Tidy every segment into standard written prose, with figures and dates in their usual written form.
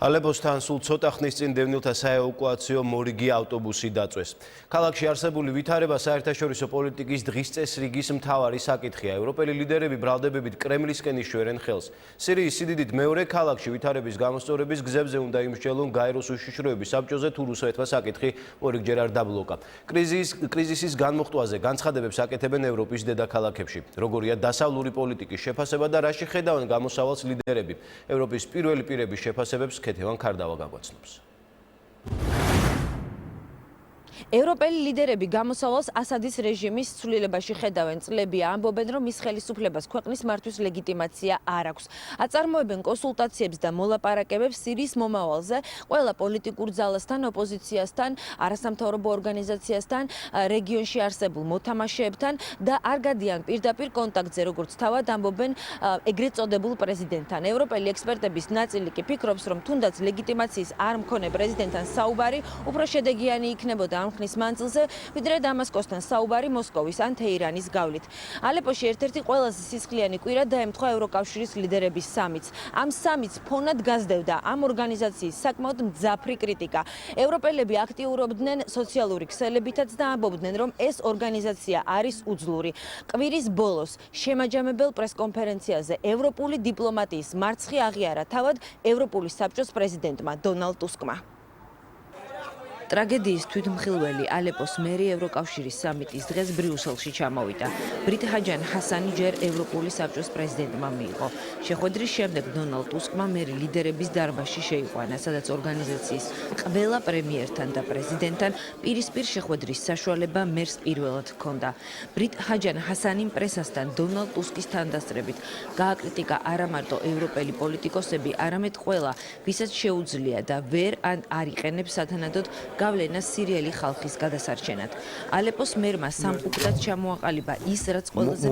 ალეპოსთან სულ ცოტა ხნის წინ დევნილთა საევაკუაციო მორიგი ავტობუსი დაწვეს. ქალაქში არსებული ვითარება საერთაშორისო პოლიტიკის დღის წესრიგის მთავარი საკითხია. ევროპელი ლიდერები ბრალდებებით კრემლისკენ იშვერენ ხელს. სირიის სიდიდით მეორე ქალაქში ვითარების გამოსწორების გზებზე უნდა იმსჯელონ გაეროს უშიშროების საბჭოზე თუ რუსეთმა საკითხი ორიგჯერ არ დაბლოკა. კრიზისის განმოხტვაზე განცხადებებს აკეთებენ ევროპის დედაქალაქებში. როგორია დასავლური პოლიტიკის შეფასება და რაში ხედავენ გამოსავალს ლიდერები. ევროპის პირველი პირების შეფასებებს ქეთევან ქარდავა გაგვაცნობს. ევროპელი ლიდერები გამოსავალს ასადის რეჟიმის ცვლილებაში ხედავენ. წლებია ამბობენ, რომ მის ხელისუფლებას ქვეყნის მართვის ლეგიტიმაცია არ აქვს. აწარმოებენ კონსულტაციებს და მოლაპარაკებებს სირიის მომავალზე ყველა პოლიტიკურ ძალასთან, ოპოზიციასთან, არასამთავრობო ორგანიზაციასთან, რეგიონში არსებულ მოთამაშეებთან და არ გადიან პირდაპირ კონტაქტზე, როგორც თავად ამბობენ ეგრეთ წოდებულ პრეზიდენტთან. ევროპელი ექსპერტების ნაწილი კი ფიქრობს, რომ თუნდაც ლეგიტიმაციის არ მქონე პრეზიდენტთან საუბარი უფრო შედეგიანი იქნებოდა ამ ხნის მანძილზე, ვიდრე დამასკოსთან საუბარი მოსკოვის ან თეირანის გავლით. ალეპოში ერთ-ერთი ყველაზე სისხლიანი კვირა დაემთხვა ევროკავშირის ლიდერების სამიტს. ამ სამიტს ფონად გასდევდა ამ ორგანიზაციის საკმაოდ მძაფრი კრიტიკა. ევროპელები აქტიურობდნენ სოციალური ქსელებითაც და ამბობდნენ, რომ ეს ორგანიზაცია არის უძლური. კვირის ბოლოს შემაჯამებელ პრესკონფერენციაზე ევროპული დიპლომატიის მარცხი აღიარა თავად ევროპული საბჭოს პრეზიდენტმა დონალდ ტუსკმა. ტრაგედიის თვითმხილველი ალეპოს მერი ევროკავშირის სამიტის დღეს ბრიუსელში ჩამოვიდა. ბრიტ ჰაჯან ჰასანი ჯერ ევროპული საბჭოს პრეზიდენტმა მიიღო. შეხვედრის შემდეგ დონალდ ტუსკმა მერი ლიდერების დარბაზში შეიყვანა, სადაც ორგანიზაციის ყველა პრემიერთან და პრეზიდენტთან პირისპირ შეხვედრის საშუალება მერს პირველად ჰქონდა. ბრიტ ჰაჯან ჰასანიმ პრესასთან დონალდ ტუსკის თანდასწრებით გააკრიტიკა არა მარტო ევროპელი პოლიტიკოსები, არამედ ყველა, ვისაც შეუძლია და ვერ არ იყენებს სათანადოდ გავლენას სირიელი ხალხის გადასარჩენად. ალეპოს მერმა სამწუხაროდ ჩამოაყალიბა ის, რაც ყველაზე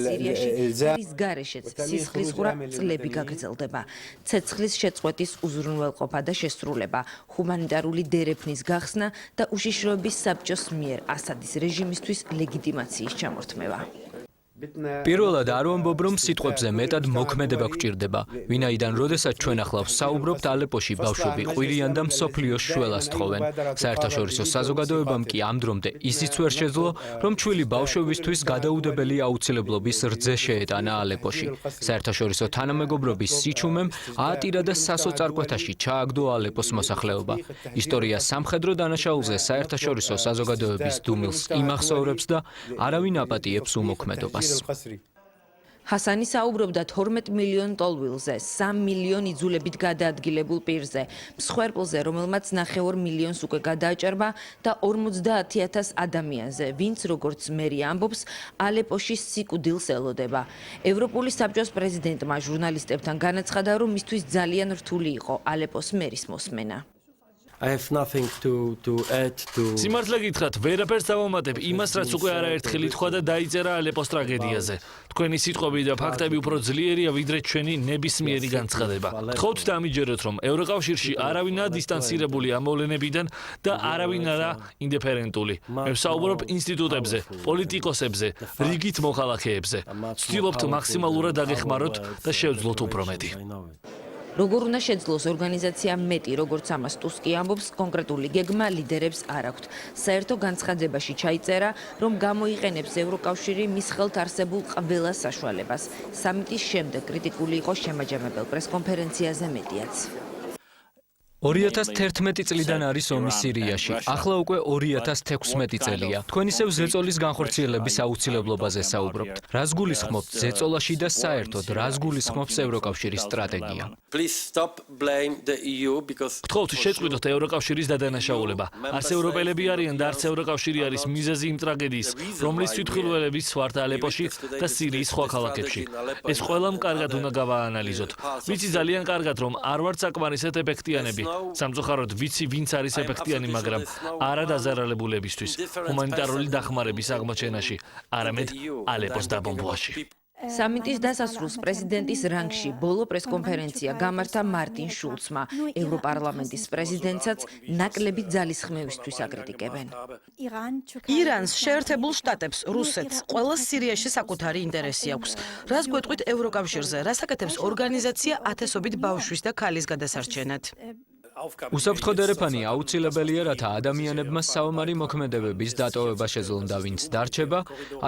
სირიაში გარეშეც სისხლისღვრა წლები გაგრძელდება. ცეცხლის შეწყვეტის უზრუნველყოფა და შესრულება, ჰუმანიტარული დერეფნის გახსნა და უშიშროების საბჭოს მიერ ასადის რეჟიმისთვის ლეგიტიმაციის ჩამორთმევა. პირველად არ ვამბობ, რომ სიტყვებზე მეტად მოქმედება გვჭირდება. ვინაიდან როდესაც ჩვენ ახლა ვსაუბრობთ, ალეპოში ბავშვები ყვირიან და მსოფლიოს შველას თხოვენ. საერთაშორისო საზოგადოებამ კი ამ დრომდე ისიც ვერ შეძლო, რომ ჩვილი ბავშვებისთვის გადაუდებელი აუცილებლობის რძე შეეტანა ალეპოში. საერთაშორისო თანამეგობრობის სიჩუმემ აატირა და სასოწარკვეთაში ჩააგდო ალეპოს მოსახლეობა. ისტორია სამხედრო დანაშაულზე საერთაშორისო საზოგადოების დუმილს იმახსოვრებს და არავინ აპატიებს უმოქმედობას. ჰასანი საუბრობდა 12 მილიონ ტოლვილზე, 3 მილიონ იძულებით გადაადგილებულ პირზე, მსხვერპლზე, რომელმაც 9 მილიონს უკვე გადააჭარბა და 50,000 ადამიანზე, ვინც როგორც მერი ამბობს, ალეპოში სიკვდილს ელოდება. ევროპული საბჭოს პრეზიდენტმა ჟურნალისტებთან განაცხადა, რომ მისთვის ძალიან რთული იყო ალეპოს მერის მოსმენა. სიმართლე გითხრათ, ვერაფერს დავამატებ იმას, რაც უკვე არაერთხელ ითქვა და დაიწერა ალეპოს ტრაგედიაზე. თქვენი სიტყვები და ფაქტები უფრო ძლიერია, ვიდრე ჩვენი ნებისმიერი განცხადება. გთხოვთ დამიჯეროთ, რომ ევროკავშირში არავინაა დისტანცირებული ამ მოვლენებიდან და არავინ არა ინდიფერენტული. მე ვსაუბრობ ინსტიტუტებზე, პოლიტიკოსებზე, რიგით მოქალაქეებზე. ვცდილობთ მაქსიმალურად დაგეხმაროთ და შევძლოთ უფრო მეტი. როგორ უნდა შეძლოს ორგანიზაცია მეტი, როგორც ამას ტუსკი ამბობს, კონკრეტული გეგმა ლიდერებს არ აქვთ. საერთო განცხადებაში ჩაიწერა, რომ გამოიყენებს ევროკავშირი მის ხელთ არსებულ ყველა საშუალებას. სამიტის შემდეგ კრიტიკული იყო შემაჯამებელ პრესკონფერენციაზე მედიაც. 2011 წლიდან არის ომი სირიაში. ახლა უკვე 2016 წელია. თქვენ ისევ ზეწოლის განხორციელების აუცილებლობაზე საუბრობთ. რას გულისხმობთ ზეწოლაში და საერთოდ რას გულისხმობს ევროკავშირის სტრატეგია? გთხოვთ შეწყვიტოთ ევროკავშირის დადანაშაულება. არც ევროპელები არიან და არც ევროკავშირი არის მიზეზი იმ ტრაგედიის, რომლის თვითმხილველებიც ვართ ალეპოში და სირიის სხვა ქალაქებში. ეს ყველამ კარგად უნდა გავაანალიზოთ. ვიცი ძალიან კარგად, რომ არ ვართ საკმარისად ეფექტიანები. სამწუხაროდ ვიცი, ვინც არის ეფექტიანი, მაგრამ არა დაზარალებულებისთვის, ჰუმანიტარული დახმარების აღმოჩენაში, არამედ ალეპოს დაბომბვაში. სამიტის დასასრულს პრეზიდენტის რანგში ბოლო პრესკონფერენცია გამართა მარტინ შულცმა. ევროპარლამენტის პრეზიდენტსაც ნაკლები ძალისხმევისთვის აკრიტიკებენ. ირანს, შეერთებულ შტატებს, რუსეთს, ყველა სირიაში საკუთარი ინტერესი აქვს. რას გვეტყვით ევროკავშირზე, რას აკეთებს ორგანიზაცია ათასობით ბავშვის და ქალის გადასარჩენად? უსაფრთხო დერეფანი აუცილებელია, რათა ადამიანებმა საომარი მოქმედებების დატოვება შეძლონ და ვინც დარჩება,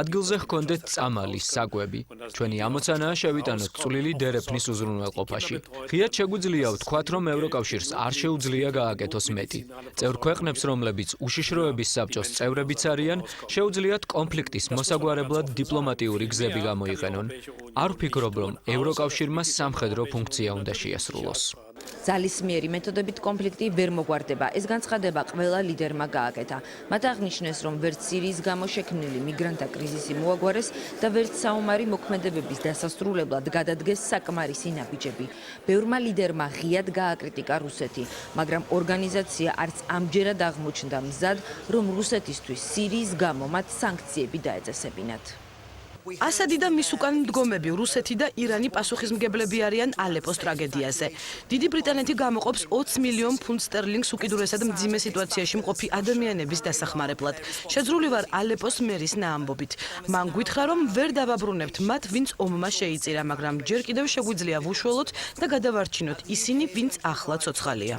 ადგილზე ჰქონდეთ წამალი, საკვები. ჩვენი ამოცანაა შევიტანოთ წვლილი დერეფნის უზრუნველყოფაში. ღიად შეგვიძლია ვთქვათ, რომ ევროკავშირს არ შეუძლია გააკეთოს მეტი. წევრ ქვეყნებს, რომლებიც უშიშროების საბჭოს წევრებიც არიან, შეუძლიათ კონფლიქტის მოსაგვარებლად დიპლომატიური გზები გამოიყენონ. არ ვფიქრობ, რომ ევროკავშირმა სამხედრო ფუნქცია უნდა შეასრულოს. ძალისმიერი მეთოდებით კონფლიქტი ვერ მოგვარდება. ეს განცხადება ყველა ლიდერმა გააკეთა. მათ აღნიშნეს, რომ ვერც სირიის გამო შექმნილი მიგრანტთა კრიზისი მოაგვარეს და ვერც საომარი მოქმედებების დასასრულებლად გადადგეს საკმარისი ნაბიჯები. ბევრმა ლიდერმა ღიად გააკრიტიკა რუსეთი, მაგრამ ორგანიზაცია არც ამჯერად აღმოჩნდა მზად, რომ რუსეთისთვის სირიის გამო მათ სანქციები დაეწესებინათ. ასადი და მის უკან მდგომები რუსეთი და ირანი პასუხისმგებლები არიან ალეპოს ტრაგედიაზე. დიდი ბრიტანეთი გამოყოფს 20 მილიონ ფუნტ სტერლინგს უკიდურესად მძიმე სიტუაციაში მყოფი ადამიანების დასახმარებლად. შეძრული ვარ ალეპოს მერის ნაამბობით. მან გითხრა, რომ ვერ დავაბრუნებთ მათ, ვინც ომმა შეიწირა, მაგრამ ჯერ კიდევ შეგვიძლია ვუშველოთ და გადავარჩინოთ ისინი, ვინც ახლა ცოცხალია.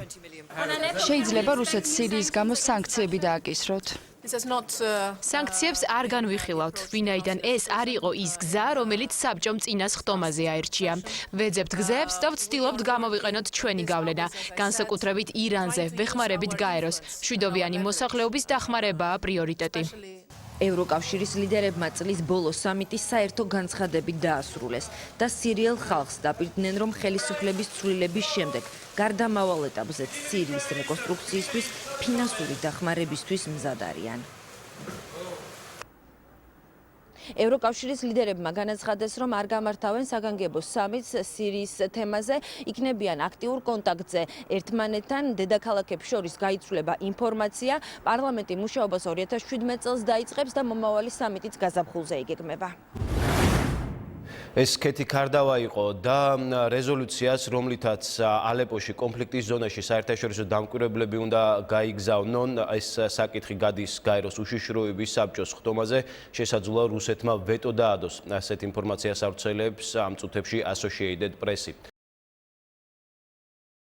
შეიძლება რუსეთს სირიის გამო სანქციები დააკისროთ. სანქციებს არ განვიხილავთ, ვინაიდან ეს არ იყო ის გზა, რომელიც საბჭომ წინას ხტომაზე აერჩია. ვეძებთ გზებს და ვცდილობთ გამოვიყენოთ ჩვენი გავლენა, განსაკუთრებით ირანზე, ვეხმარებით გაეროს. მშვიდობიანი მოსახლეობის დახმარებაა პრიორიტეტი. ევროკავშირის ლიდერებმა წლის ბოლო სამიტის საერთო განცხადებით დაასრულეს და სირიელ ხალხს დაპირდნენ, რომ ხელისუფლების ცვლილების შემდეგ გარდამავალ ეტაპზე სირიის რეკონსტრუქციისთვის ფინანსური დახმარებისთვის მზად არიან. ევროკავშირის ლიდერებმა განაცხადეს, რომ არ გამართავენ საგანგებო სამიტს სირიის თემაზე, იქნებიან აქტიურ კონტაქტზე ერთმანეთთან, დედაქალაქებს შორის გაიცვლება ინფორმაცია, პარლამენტი მუშაობას 2017 წელს დაიწყებს და მომავალი სამიტიც გაზაფხულზე იგეგმება. ეს კეთი ქარდავა იყო და რეზოლუციას, რომლითაც ალეპოში კონფლიქტის ზონაში საერთაშორისო დამკვირვებლები უნდა გაიგზავნონ, ეს საკითხი გადის გაეროს უშიშროების საბჭოს ხტომაზე, შესაძლოა რუსეთმა ვეტო დაადოს. ასეთ ინფორმაციას ავრცელებს ამ წუთებში Associated Press.